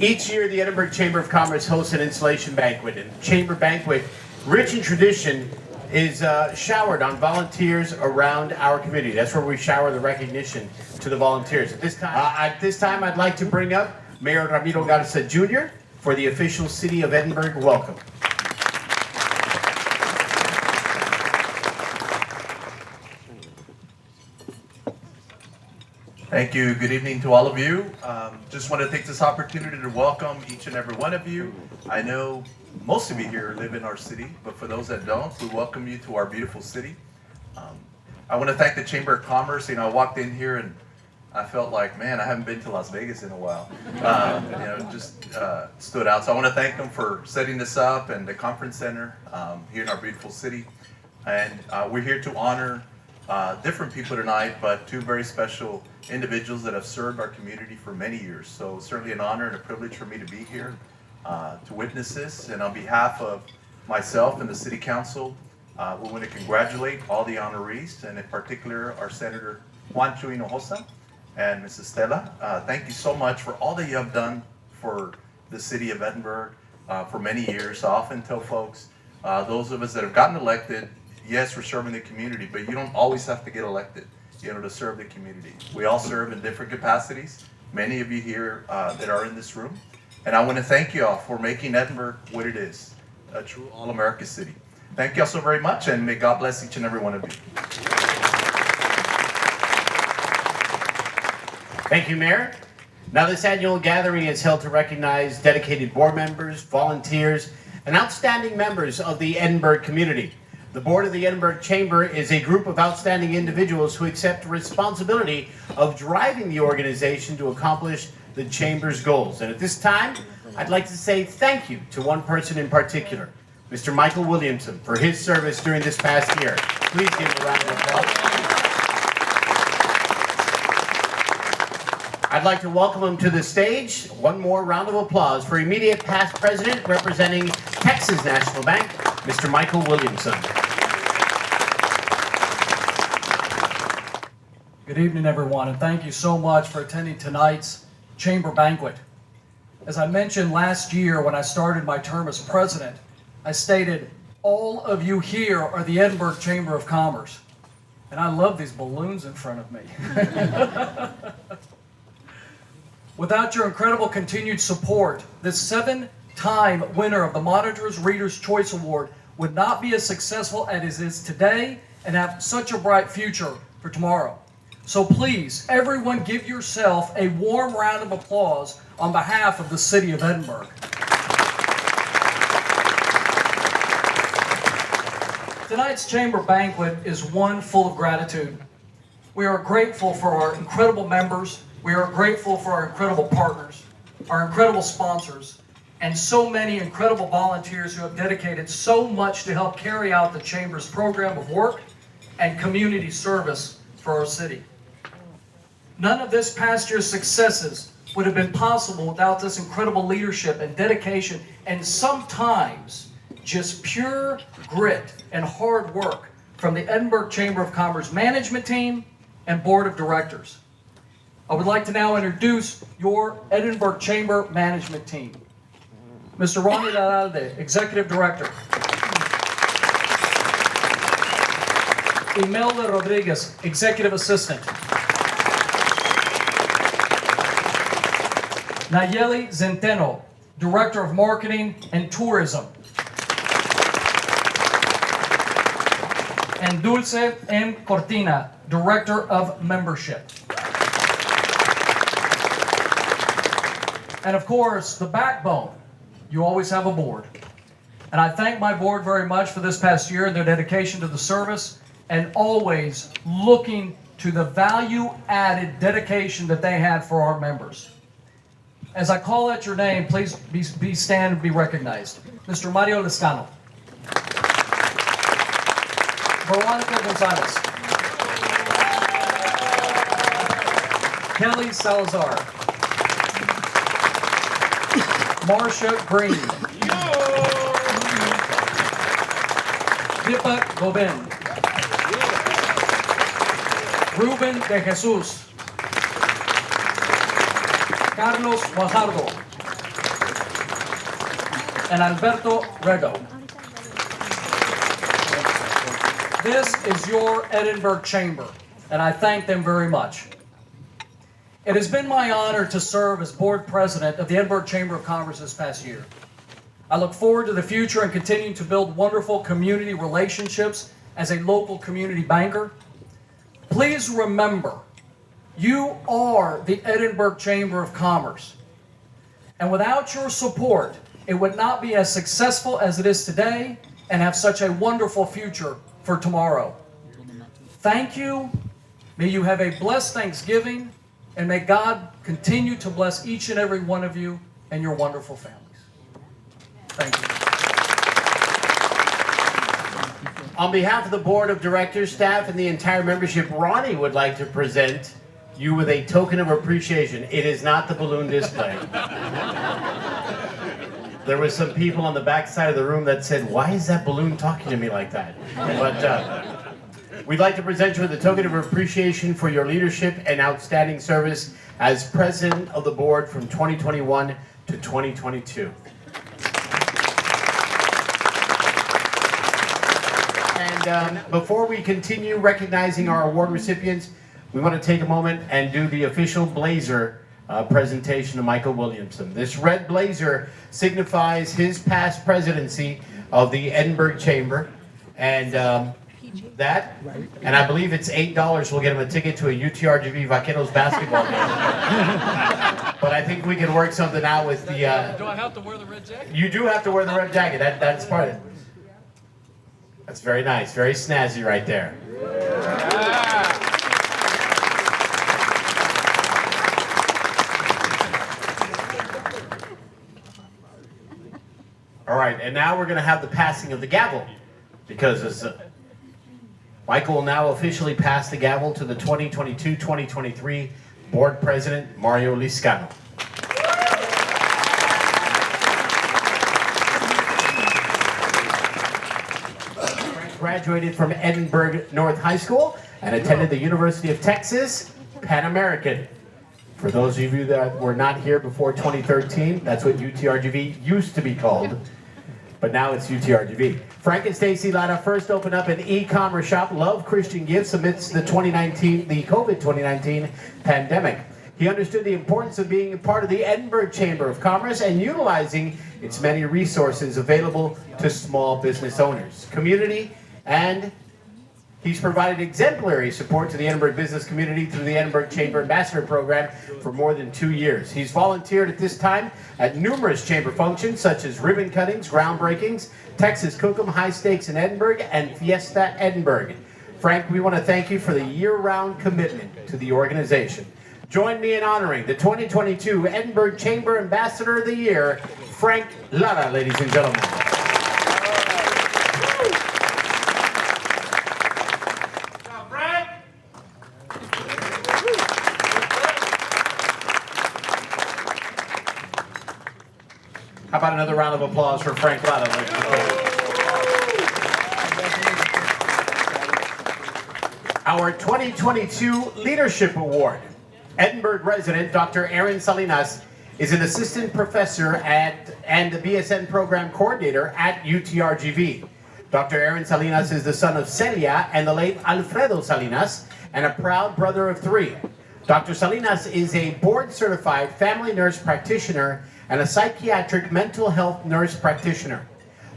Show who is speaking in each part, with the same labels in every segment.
Speaker 1: Each year, the Edinburg Chamber of Commerce hosts an installation banquet, and Chamber Banquet, rich in tradition, is showered on volunteers around our community. That's where we shower the recognition to the volunteers. At this time, I'd like to bring up Mayor Ramiro Garza Jr. for the official City of Edinburg welcome.
Speaker 2: Thank you. Good evening to all of you. Just want to take this opportunity to welcome each and every one of you. I know most of you here live in our city, but for those that don't, we welcome you to our beautiful city. I want to thank the Chamber of Commerce. I walked in here and I felt like, man, I haven't been to Las Vegas in a while. Just stood out. So I want to thank them for setting this up and the conference center here in our beautiful city. And we're here to honor different people tonight, but two very special individuals that have served our community for many years. So certainly an honor and a privilege for me to be here to witness this. And on behalf of myself and the City Council, we want to congratulate all the honorees, and in particular our Senator Juan Chuy Hinojosa and Mrs. Estella. Thank you so much for all that you have done for the City of Edinburg for many years. I often tell folks, those of us that have gotten elected, yes, we're serving the community, but you don't always have to get elected, to serve the community. We all serve in different capacities. Many of you here that are in this room. And I want to thank you all for making Edinburg what it is, a true all-America city. Thank you all so very much, and may God bless each and every one of you.
Speaker 1: Thank you, Mayor. Now, this annual gathering is held to recognize dedicated board members, volunteers, and outstanding members of the Edinburg community. The board of the Edinburg Chamber is a group of outstanding individuals who accept responsibility of driving the organization to accomplish the Chamber's goals. And at this time, I'd like to say thank you to one person in particular, Mr. Michael Williamson, for his service during this past year. Please give him a round of applause. I'd like to welcome him to the stage. One more round of applause for immediate past president representing Texas National Bank, Mr. Michael Williamson.
Speaker 3: Good evening, everyone, and thank you so much for attending tonight's Chamber Banquet. As I mentioned last year when I started my term as president, I stated, all of you here are the Edinburg Chamber of Commerce. And I love these balloons in front of me. Without your incredible continued support, this 7-time winner of the Monitor's Reader's Choice Award would not be as successful as it is today and have such a bright future for tomorrow. So please, everyone give yourself a warm round of applause on behalf of the City of Edinburg. Tonight's Chamber Banquet is one full of gratitude. We are grateful for our incredible members. We are grateful for our incredible partners, our incredible sponsors, and so many incredible volunteers who have dedicated so much to help carry out the Chamber's program of work and community service for our city. None of this past year's successes would have been possible without this incredible leadership and dedication, and sometimes just pure grit and hard work from the Edinburg Chamber of Commerce management team and board of directors. I would like to now introduce your Edinburg Chamber management team. Mr. Ronnie Laralde, Executive Director. Imelda Rodriguez, Executive Assistant. Nayeli Zenteno, Director of Marketing and Tourism. And Dulce M. Cortina, Director of Membership. And of course, the backbone, you always have a board. And I thank my board very much for this past year and their dedication to the service and always looking to the value-added dedication that they had for our members. As I call out your name, please be stand and be recognized. Mr. Mario Lescano. Veronica Gonzalez. Kelly Salazar. Marcia Green. Dipa Gobin. Ruben de Jesus. Carlos Guajardo. and Alberto Rego. This is your Edinburg Chamber, and I thank them very much. It has been my honor to serve as board president of the Edinburg Chamber of Commerce this past year. I look forward to the future and continuing to build wonderful community relationships as a local community banker. Please remember, you are the Edinburg Chamber of Commerce. And without your support, it would not be as successful as it is today and have such a wonderful future for tomorrow. Thank you. May you have a blessed Thanksgiving, and may God continue to bless each and every one of you and your wonderful families. Thank you.
Speaker 1: On behalf of the board of directors, staff, and the entire membership, Ronnie would like to present you with a token of appreciation. It is not the balloon display. There was some people on the back side of the room that said, why is that balloon talking to me like that? But we'd like to present you with a token of appreciation for your leadership and outstanding service as president of the board from 2021 to 2022. And before we continue recognizing our award recipients, we want to take a moment and do the official blazer presentation of Michael Williamson. This red blazer signifies his past presidency of the Edinburg Chamber, and that, and I believe it's $8 will get him a ticket to a UTRGV Vaqueros basketball game. But I think we can work something out with the...
Speaker 4: Do I have to wear the red jacket?
Speaker 1: You do have to wear the red jacket. That's part of it. That's very nice, very snazzy right there. All right, and now we're going to have the passing of the gavel, because Michael will now officially pass the gavel to the 2022-2023 board president, Mario Liscano. Graduated from Edinburg North High School and attended the University of Texas Pan American. For those of you that were not here before 2013, that's what UTRGV used to be called, but now it's UTRGV. Frank and Stacy Lara first opened up an e-commerce shop, Love Christian Gifts, amidst the COVID-19 pandemic. He understood the importance of being a part of the Edinburg Chamber of Commerce and utilizing its many resources available to small business owners, community, and he's provided exemplary support to the Edinburg business community through the Edinburg Chamber Ambassador Program for more than 2 years. He's volunteered at this time at numerous chamber functions such as ribbon cuttings, groundbreakings, Texas Cookum, High Stakes in Edinburg, and Fiesta Edinburg. Frank, we want to thank you for the year-round commitment to the organization. Join me in honoring the 2022 Edinburg Chamber Ambassador of the Year, Frank Lara, ladies and gentlemen. How about another round of applause for Frank Lara? Our 2022 Leadership Award. Edinburg resident Dr. Aaron Salinas is an assistant professor and the BSN program coordinator at UTRGV. Dr. Aaron Salinas is the son of Celia and the late Alfredo Salinas, and a proud brother of 3. Dr. Salinas is a board-certified family nurse practitioner and a psychiatric mental health nurse practitioner.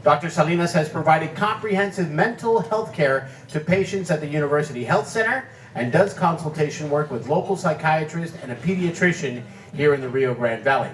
Speaker 1: Dr. Salinas has provided comprehensive mental health care to patients at the University Health Center and does consultation work with local psychiatrists and a pediatrician here in the Rio Grande Valley.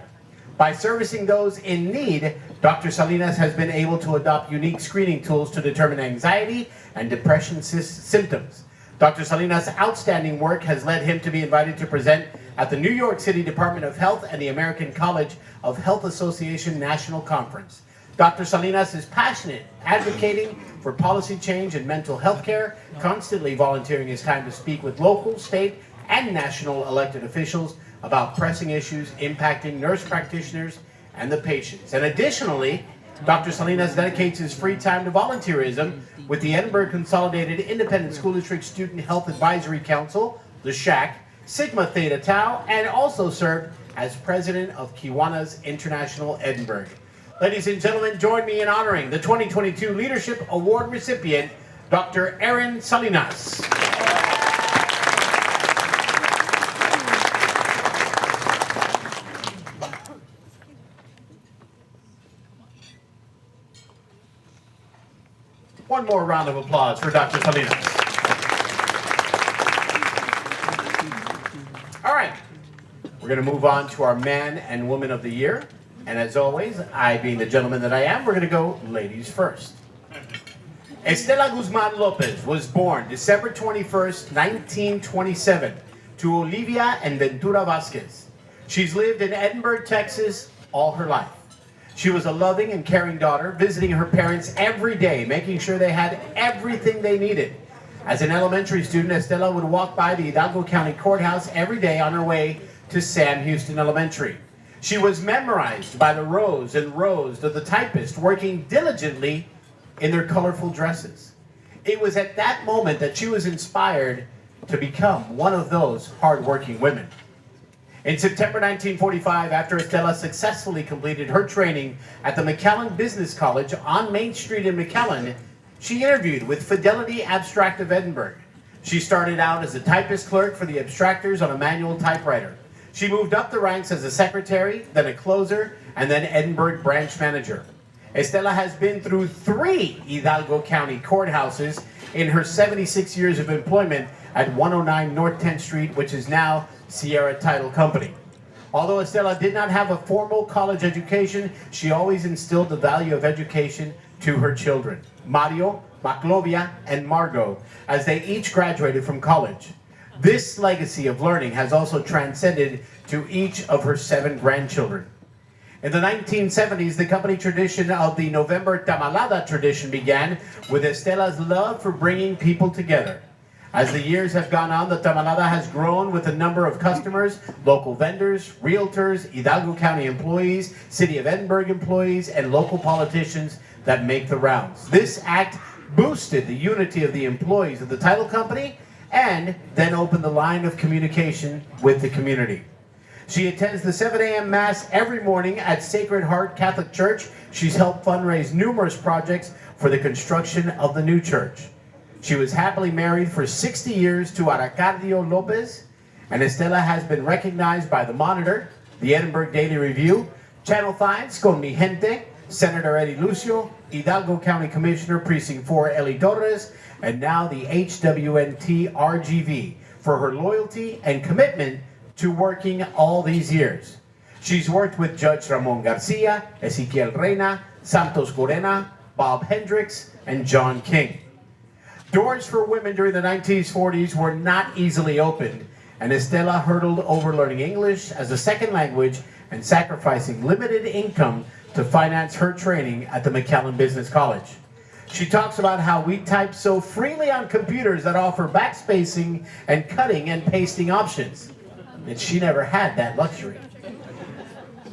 Speaker 1: By servicing those in need, Dr. Salinas has been able to adopt unique screening tools to determine anxiety and depression symptoms. Dr. Salinas' outstanding work has led him to be invited to present at the New York City Department of Health and the American College of Health Association National Conference. Dr. Salinas is passionate, advocating for policy change in mental health care, constantly volunteering his time to speak with local, state, and national elected officials about pressing issues impacting nurse practitioners and the patients. And additionally, Dr. Salinas dedicates his free time to volunteerism with the Edinburg Consolidated Independent School District Student Health Advisory Council, the SHAC, Sigma Theta Tau, and also served as president of Kiwanis International Edinburg. Ladies and gentlemen, join me in honoring the 2022 Leadership Award recipient, Dr. Erin Salinas. One more round of applause for Dr. Salinas. All right, we're going to move on to our Man and Woman of the Year. And as always, I being the gentleman that I am, we're going to go ladies first. Estella Guzman Lopez was born December 21st, 1927, to Olivia and Ventura Vasquez. She's lived in Edinburg, Texas, all her life. She was a loving and caring daughter, visiting her parents every day, making sure they had everything they needed. As an elementary student, Estella would walk by the Hidalgo County Courthouse every day on her way to Sam Houston Elementary. She was memorized by the rows and rows of the typists working diligently in their colorful dresses. It was at that moment that she was inspired to become one of those hardworking women. In September 1945, after Estella successfully completed her training at the McAllen Business College on Main Street in McAllen, she interviewed with Fidelity Abstract of Edinburg. She started out as a typist clerk for the abstractors on a manual typewriter. She moved up the ranks as a secretary, then a closer, and then Edinburg branch manager. Estella has been through 3 Hidalgo County courthouses in her 76 years of employment at 109 North 10th Street, which is now Sierra Title Company. Although Estella did not have a formal college education, she always instilled the value of education to her children, Mario, Maclovia, and Margot, as they each graduated from college. This legacy of learning has also transcended to each of her 7 grandchildren. In the 1970s, the company tradition of the November Tamalada tradition began with Estella's love for bringing people together. As the years have gone on, the Tamalada has grown with a number of customers, local vendors, realtors, Hidalgo County employees, City of Edinburg employees, and local politicians that make the rounds. This act boosted the unity of the employees of the title company and then opened the line of communication with the community. She attends the 7 a.m. Mass every morning at Sacred Heart Catholic Church. She's helped fundraise numerous projects for the construction of the new church. She was happily married for 60 years to Aracardio Lopez, and Estella has been recognized by the Monitor, the Edinburg Daily Review, Channel 5's Con Mi Gente, Senator Eddie Lucio, Hidalgo County Commissioner Precinct 4 Eli Torres, and now the HWNT RGV for her loyalty and commitment to working all these years. She's worked with Judge Ramon Garcia, Ezequiel Reina, Santos Corena, Bob Hendricks, and John King. Doors for women during the 1940s were not easily opened, and Estella hurdled over learning English as a second language and sacrificing limited income to finance her training at the McAllen Business College. She talks about how we type so freely on computers that offer backspacing and cutting and pasting options, and she never had that luxury.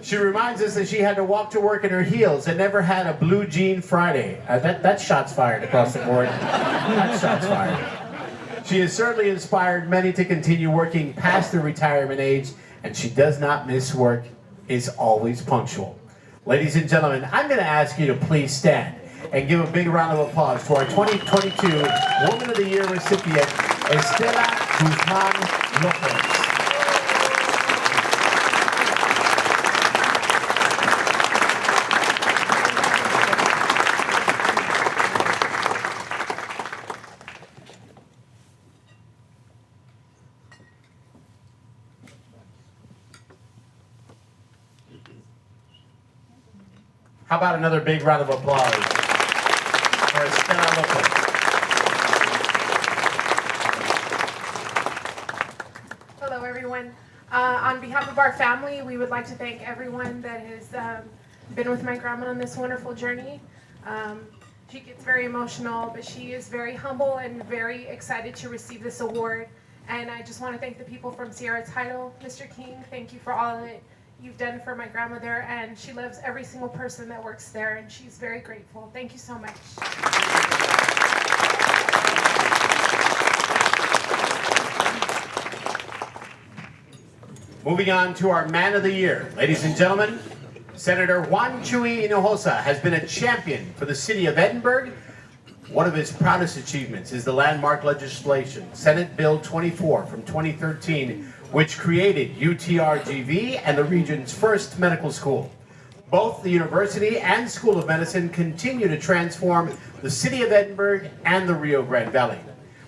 Speaker 1: She reminds us that she had to walk to work in her heels and never had a blue jean Friday. That's shots fired across the board. That's shots fired. She has certainly inspired many to continue working past their retirement age, and she does not miss work, is always punctual. Ladies and gentlemen, I'm going to ask you to please stand and give a big round of applause to our 2022 Woman of the Year recipient, Estella Guzman Lopez. How about another big round of applause for Estella Lopez?
Speaker 5: Hello, everyone. On behalf of our family, we would like to thank everyone that has been with my grandma on this wonderful journey. She gets very emotional, but she is very humble and very excited to receive this award. And I just want to thank the people from Sierra Title. Mr. King, thank you for all that you've done for my grandmother, and she loves every single person that works there, and she's very grateful. Thank you so much.
Speaker 1: Moving on to our Man of the Year. Ladies and gentlemen, Senator Juan Chuy Hinojosa has been a champion for the city of Edinburg. One of his proudest achievements is the landmark legislation, Senate Bill 24 from 2013, which created UTRGV and the region's first medical school. Both the university and School of Medicine continue to transform the city of Edinburg and the Rio Grande Valley.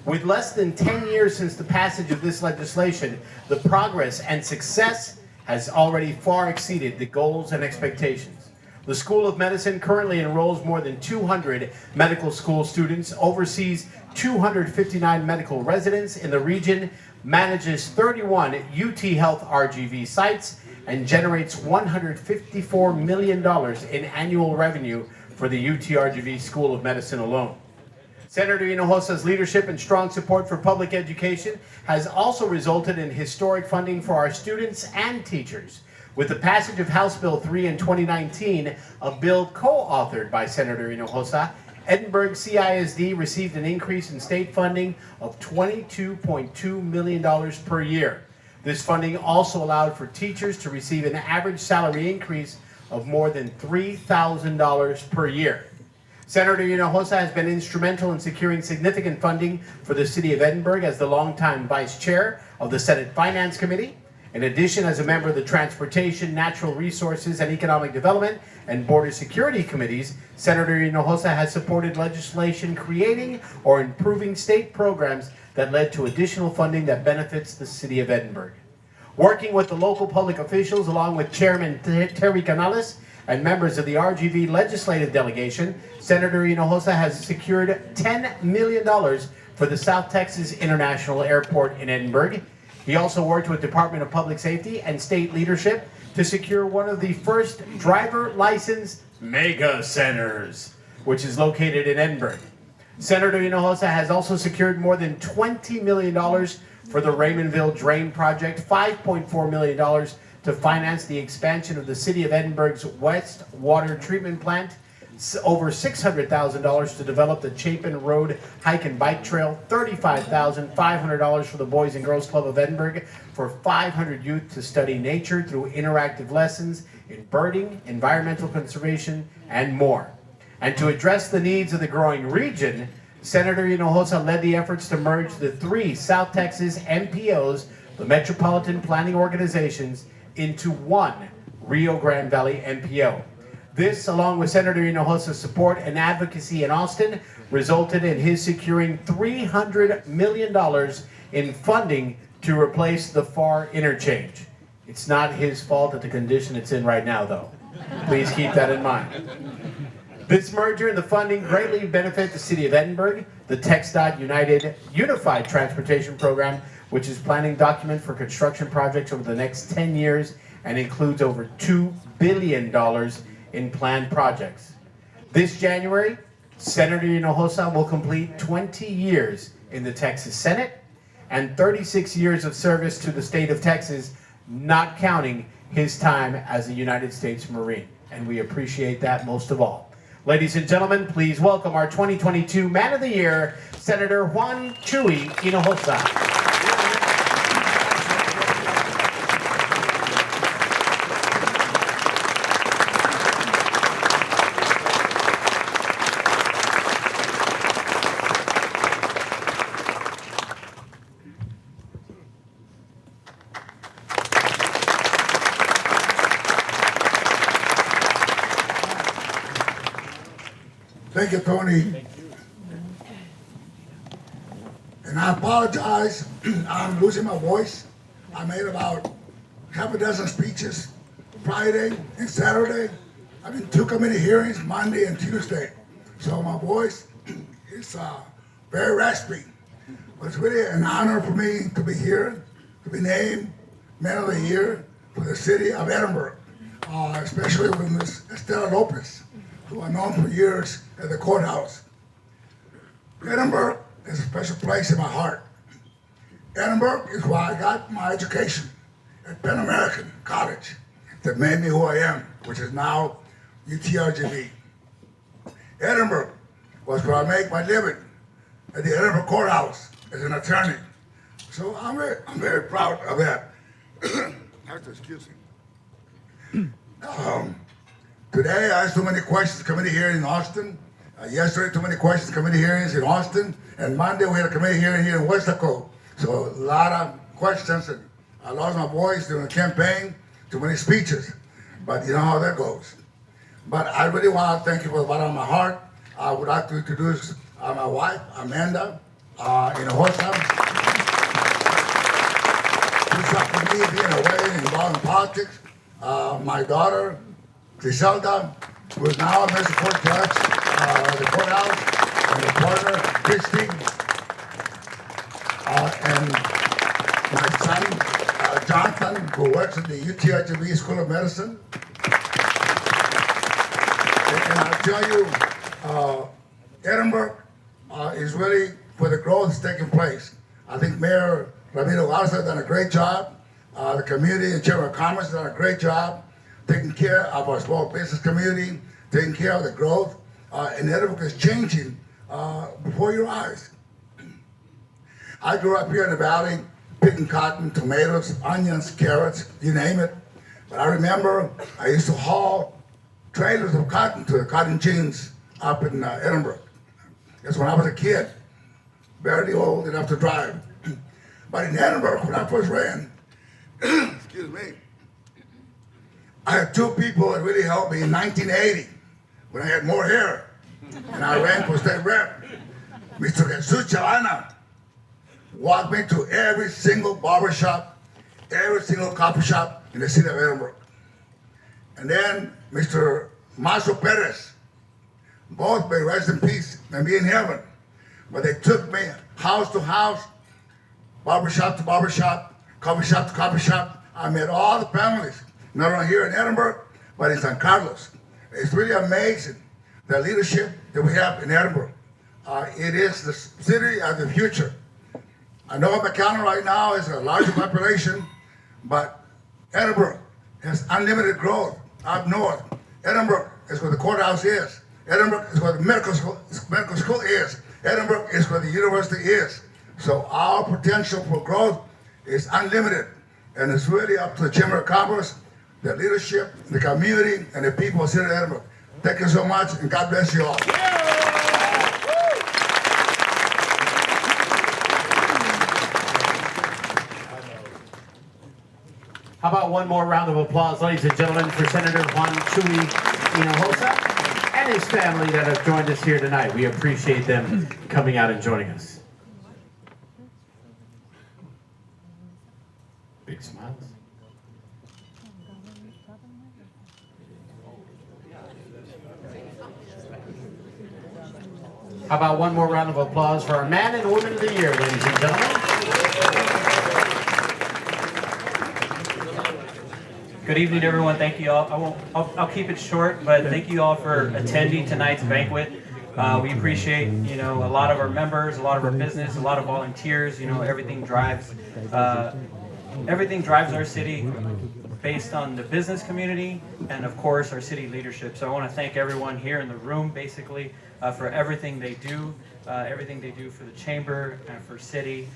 Speaker 1: With less than 10 years since the passage of this legislation, the progress and success has already far exceeded the goals and expectations. The School of Medicine currently enrolls more than 200 medical school students, oversees 259 medical residents in the region, manages 31 UT Health RGV sites, and generates $154 million in annual revenue for the UTRGV School of Medicine alone. Senator Hinojosa's leadership and strong support for public education has also resulted in historic funding for our students and teachers. With the passage of House Bill 3 in 2019, a bill co-authored by Senator Hinojosa, Edinburg CISD received an increase in state funding of $22.2 million per year. This funding also allowed for teachers to receive an average salary increase of more than $3,000 per year. Senator Hinojosa has been instrumental in securing significant funding for the city of Edinburg as the longtime vice chair of the Senate Finance Committee. In addition, as a member of the Transportation, Natural Resources and Economic Development and Border Security Committees, Senator Hinojosa has supported legislation creating or improving state programs that led to additional funding that benefits the city of Edinburg. Working with the local public officials along with Chairman Terry Canales and members of the RGV legislative delegation, Senator Hinojosa has secured $10 million for the South Texas International Airport in Edinburg. He also worked with Department of Public Safety and state leadership to secure one of the first driver license mega centers, which is located in Edinburg. Senator Hinojosa has also secured more than $20 million for the Raymondville Drain Project, $5.4 million to finance the expansion of the City of Edinburg's West Water Treatment Plant, over $600,000 to develop the Chapin Road Hike and Bike Trail, $35,500 for the Boys and Girls Club of Edinburgh for 500 youth to study nature through interactive lessons in birding, environmental conservation, and more. And to address the needs of the growing region, Senator Hinojosa led the efforts to merge the 3 South Texas MPOs, the Metropolitan Planning Organizations, into one Rio Grande Valley MPO. This, along with Senator Hinojosa's support and advocacy in Austin, resulted in his securing $300 million in funding to replace the FAR interchange. It's not his fault at the condition it's in right now, though. Please keep that in mind. This merger and the funding greatly benefit the city of Edinburg, the TxDOT Unified Transportation Program, which is planning document for construction projects over the next 10 years and includes over $2 billion in planned projects. This January, Senator Hinojosa will complete 20 years in the Texas Senate and 36 years of service to the state of Texas, not counting his time as a United States Marine. And we appreciate that most of all. Ladies and gentlemen, please welcome our 2022 Man of the Year, Senator Juan Chuy Hinojosa.
Speaker 6: Thank you, Tony. And I apologize, I'm losing my voice. I made about half a dozen speeches Friday and Saturday. I've been 2 committee hearings, Monday and Tuesday. So my voice is very raspy. But it's really an honor for me to be here, to be named Man of the Year for the city of Edinburg, especially with Ms. Estella Lopez, who I've known for years at the courthouse. Edinburg is a special place in my heart. Edinburg is where I got my education at Penn American College that made me who I am, which is now UTRGV. Edinburg was where I make my living at the Edinburgh courthouse as an attorney. So I'm very proud of that. Have to excuse me. Today, I had too many questions committee hearing in Austin. Yesterday, too many questions committee hearings in Austin. And Monday, we had a committee hearing here in Westaco. So a lot of questions, and I lost my voice during the campaign, too many speeches. But you know how that goes. But I really want to thank you from the bottom of my heart. I would like to introduce my wife, Amanda, Hinojosa. She's helping me being away and involved in politics. My daughter, Griselda, who is now a Mr. Court Judge, the courthouse, and the partner, Christy, and my son, Jonathan, who works at the UTHB School of Medicine. And I'll tell you, Edinburg is really for the growth that's taking place. I think Mayor Ramiro Garza has done a great job. The community and Chamber of Commerce has done a great job taking care of our small business community, taking care of the growth. And Edinburg is changing before your eyes. I grew up here in the valley, picking cotton, tomatoes, onions, carrots, you name it. But I remember I used to haul trailers of cotton to the cotton gins up in Edinburg. That's when I was a kid, barely old enough to drive. But in Edinburg, when I first ran, excuse me, I had two people that really helped me in 1980 when I had more hair. And I ran for state rep. Mr. Jesus Chavana walked me to every single barber shop, every single coffee shop in the city of Edinburg. And then Mr. Maso Perez, both may rest in peace and be in heaven. But they took me house to house, barber shop to barber shop, coffee shop to coffee shop. I met all the families, not only here in Edinburg, but in San Carlos. It's really amazing the leadership that we have in Edinburg. It is the city of the future. I know McAllen right now is a larger population, but Edinburg has unlimited growth up north. Edinburg is where the courthouse is. Edinburg is where the medical school is. Edinburg is where the university is. So our potential for growth is unlimited. And it's really up to the Chamber of Commerce, the leadership, the community, and the people of the city of Edinburg. Thank you so much, and God bless you all.
Speaker 1: How about one more round of applause, ladies and gentlemen, for Senator Juan Chuy Hinojosa and his family that have joined us here tonight. We appreciate them coming out and joining us. Big smiles. How about one more round of applause for our Man and Woman of the Year, ladies and gentlemen.
Speaker 7: Good evening, everyone. Thank you all. I'll keep it short, but thank you all for attending tonight's banquet. We appreciate, a lot of our members, a lot of our business, a lot of volunteers. Everything drives our city based on the business community and, of course, our city leadership. So I want to thank everyone here in the room, basically, for everything they do for the chamber and for city.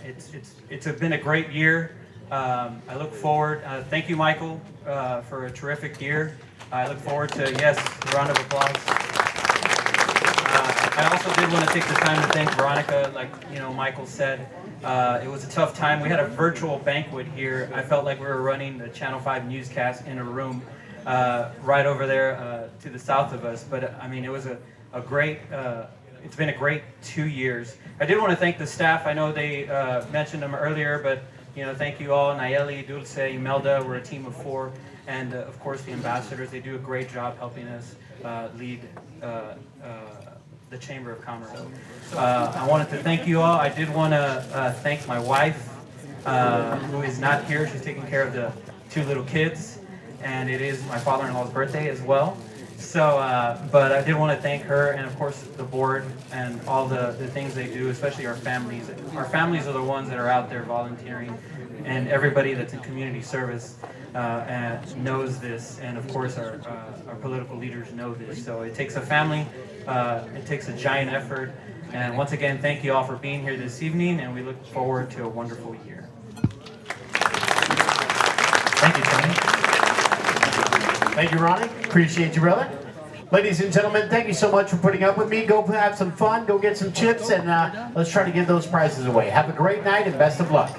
Speaker 7: It's been a great year. I look forward. Thank you, Michael, for a terrific year. I look forward to, yes, a round of applause. I also did want to take the time to thank Veronica. Like Michael said, it was a tough time. We had a virtual banquet here. I felt like we were running the Channel 5 newscast in a room right over there to the south of us. But it was a great. It's been a great 2 years. I did want to thank the staff. I know they mentioned them earlier, but thank you all. Nayeli, Dulce, Imelda, we're a team of 4. And of course the ambassadors, they do a great job helping us lead the Chamber of Commerce. I wanted to thank you all. I did want to thank my wife, who is not here. She's taking care of the 2 little kids. And it is my father-in-law's birthday as well. So, but I did want to thank her and, of course, the board and all the things they do, especially our families. Our families are the ones that are out there volunteering, and everybody that's in community service knows this. And, of course, our political leaders know this. So it takes a family. It takes a giant effort. And once again, thank you all for being here this evening, and we look forward to a wonderful year. Thank you, Tony.
Speaker 1: Thank you, Ronnie. Appreciate you, brother. Ladies and gentlemen, thank you so much for putting up with me. Go have some fun, go get some chips, and let's try to give those prizes away. Have a great night and best of luck.